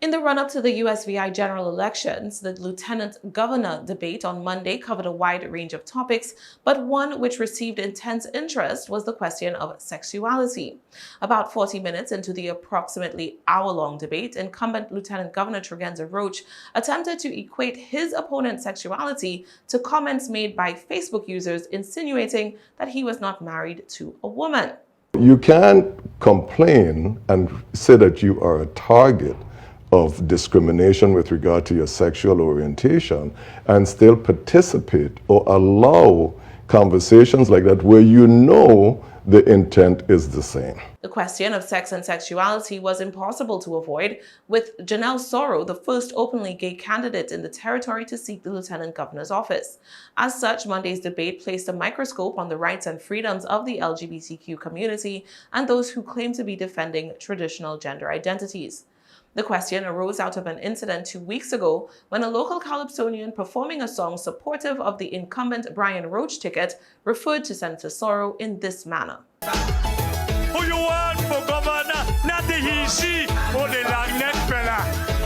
In the run-up to the USVI general elections, the lieutenant governor debate on Monday covered a wide range of topics, but one which received intense interest was the question of sexuality. About 40 minutes into the approximately hour-long debate, incumbent Lieutenant Governor Tregenza Roach attempted to equate his opponent's sexuality to comments made by Facebook users insinuating that he was not married to a woman. You can't complain and say that you are a target of discrimination with regard to your sexual orientation and still participate or allow conversations like that where you know the intent is the same. The question of sex and sexuality was impossible to avoid, with Janelle Soro, the first openly gay candidate in the territory to seek the lieutenant governor's office. As such, Monday's debate placed a microscope on the rights and freedoms of the LGBTQ community and those who claim to be defending traditional gender identities. The question arose out of an incident 2 weeks ago when a local Calypsonian performing a song supportive of the incumbent Brian Roach ticket referred to Senator Soro in this manner. Who you want for governor? Not the he, she, or the long neck fella.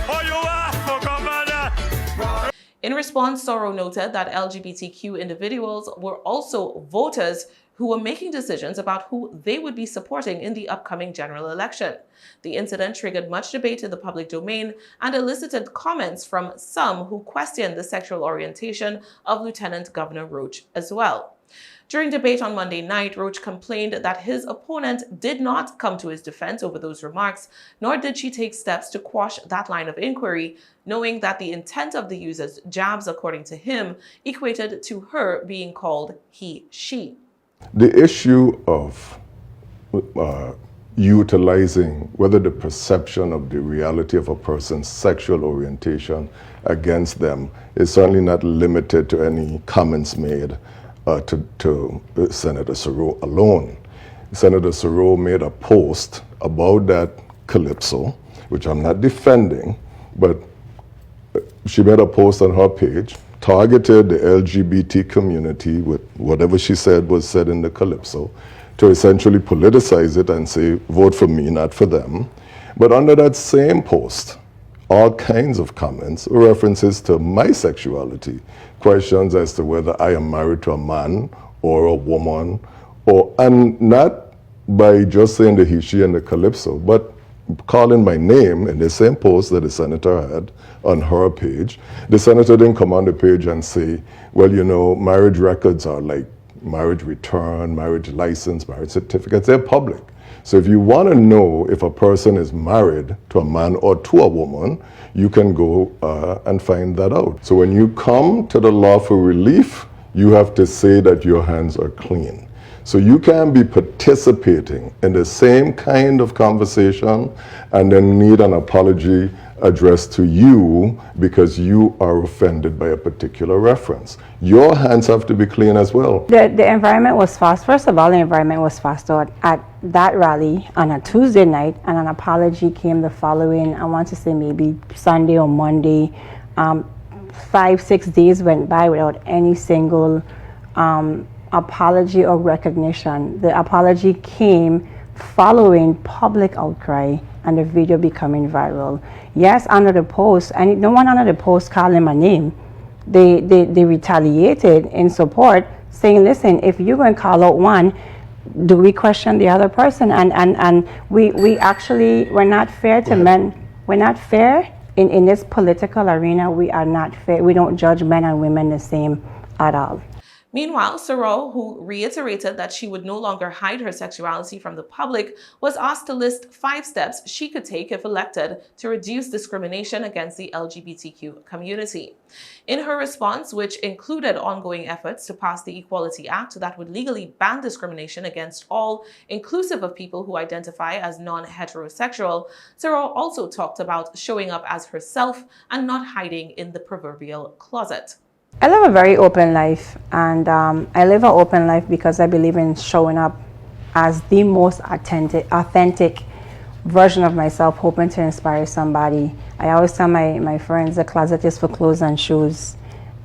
Who you want for governor? In response, Soro noted that LGBTQ individuals were also voters who were making decisions about who they would be supporting in the upcoming general election. The incident triggered much debate in the public domain and elicited comments from some who questioned the sexual orientation of Lieutenant Governor Roach as well. During debate on Monday night, Roach complained that his opponent did not come to his defense over those remarks, nor did she take steps to quash that line of inquiry, knowing that the intent of the user's jabs, according to him, equated to her being called he, she. The issue of utilizing whether the perception of the reality of a person's sexual orientation against them is certainly not limited to any comments made to Senator Soro alone. Senator Soro made a post about that calypso, which I'm not defending, but she made a post on her page, targeted the LGBT community with whatever she said was said in the calypso to essentially politicize it and say, vote for me, not for them. But under that same post, all kinds of comments, references to my sexuality, questions as to whether I am married to a man or a woman, and not by just saying the he, she, and the calypso, but calling my name in the same post that the senator had on her page. The senator didn't come on the page and say, well, you know, marriage records are like marriage return, marriage license, marriage certificates, they're public. So if you want to know if a person is married to a man or to a woman, you can go and find that out. So when you come to the lawful relief, you have to say that your hands are clean. So you can be participating in the same kind of conversation and then need an apology addressed to you because you are offended by a particular reference. Your hands have to be clean as well. The environment was fast. First of all, the environment was fast out at that rally on a Tuesday night, and an apology came the following, I want to say maybe Sunday or Monday. 5-6 days went by without any single apology or recognition. The apology came following public outcry and the video becoming viral. Yes, under the post, and no one under the post called him a name. They retaliated in support, saying, listen, if you're going to call out one, do we question the other person? And we actually, we're not fair to men. We're not fair in this political arena. We are not fair. We don't judge men and women the same at all. Meanwhile, Soro, who reiterated that she would no longer hide her sexuality from the public, was asked to list 5 steps she could take if elected to reduce discrimination against the LGBTQ community. In her response, which included ongoing efforts to pass the Equality Act that would legally ban discrimination against all, inclusive of people who identify as non-heterosexual, Soro also talked about showing up as herself and not hiding in the proverbial closet. I live a very open life, and I live an open life because I believe in showing up as the most authentic version of myself, hoping to inspire somebody. I always tell my friends the closet is for clothes and shoes,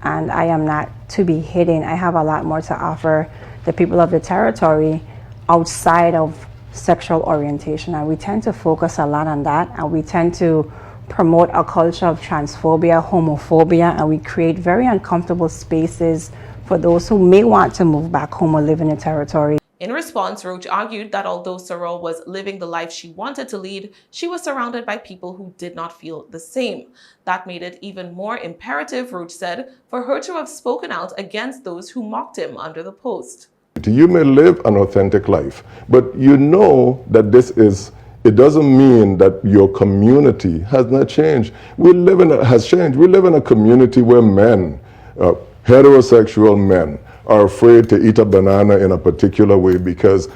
and I am not to be hidden. I have a lot more to offer the people of the territory outside of sexual orientation, and we tend to focus a lot on that, and we tend to promote a culture of transphobia, homophobia, and we create very uncomfortable spaces for those who may want to move back home or live in the territory. In response, Roach argued that although Sorrell was living the life she wanted to lead, she was surrounded by people who did not feel the same. That made it even more imperative, Roach said, for her to have spoken out against those who mocked him under the post. You may live an authentic life, but you know that it doesn't mean that your community has not changed. We live in a community where men, heterosexual men, are afraid to eat a banana in a particular way because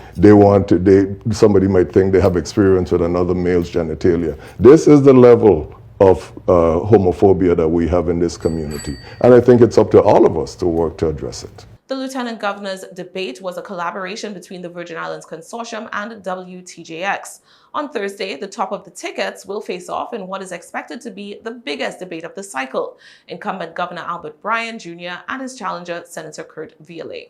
somebody might think they have experience with another male's genitalia. This is the level of homophobia that we have in this community. And I think it's up to all of us to work to address it. The Lieutenant Governor's debate was a collaboration between the Virgin Islands Consortium and WTJX. On Thursday, the top of the tickets will face off in what is expected to be the biggest debate of the cycle: incumbent Governor Albert Bryan Jr. and his challenger, Senator Kurt Viale.